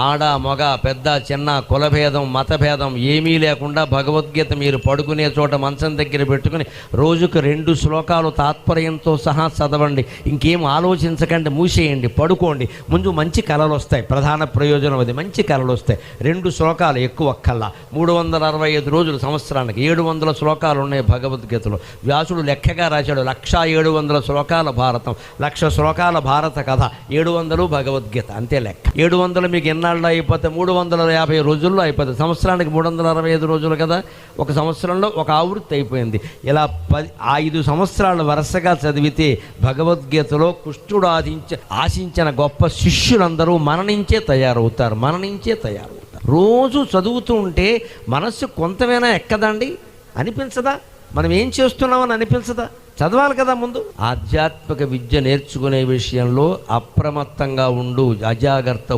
ఆడ మగ పెద్ద చిన్న కులభేదం మతభేదం ఏమీ లేకుండా భగవద్గీత మీరు పడుకునే చోట మంచం దగ్గర పెట్టుకుని రోజుకు 2 శ్లోకాలు తాత్పర్యంతో సహా చదవండి. ఇంకేం ఆలోచించకండి, మూసేయండి, పడుకోండి. ముందు మంచి కళలు వస్తాయి. ప్రధాన ప్రయోజనం అది, మంచి కళలు వస్తాయి. 2 శ్లోకాలు ఎక్కువ కల్లా 365 రోజులు సంవత్సరానికి 700 శ్లోకాలు ఉన్నాయి భగవద్గీతలో. వ్యాసుడు లెక్కగా రాశాడు 1700 శ్లోకాల భారతం, 1,00,000 శ్లోకాల భారత కథ, 700 భగవద్గీత, అంతే లెక్క. 700 మీకు ఎన్నాళ్ళు అయిపోతే 350 రోజుల్లో అయిపోతుంది. సంవత్సరానికి 365 రోజులు కదా, ఒక సంవత్సరంలో ఒక ఆవృత్తి అయిపోయింది. ఇలా 5 సంవత్సరాలు వరుసగా చదివితే భగవద్గీతలో కృష్ణుడు ఆశించిన గొప్ప శిష్యులందరూ మన నుంచే తయారవుతారు. రోజు చదువుతూ ఉంటే మనస్సు కొంతమైనా ఎక్కదండి, అనిపించదా? మనం ఏం చేస్తున్నామని అనిపించదా? చదవాలి కదా ముందు. ఆధ్యాత్మిక విద్య నేర్చుకునే విషయంలో అప్రమత్తంగా ఉండు, అజాగ్రత్త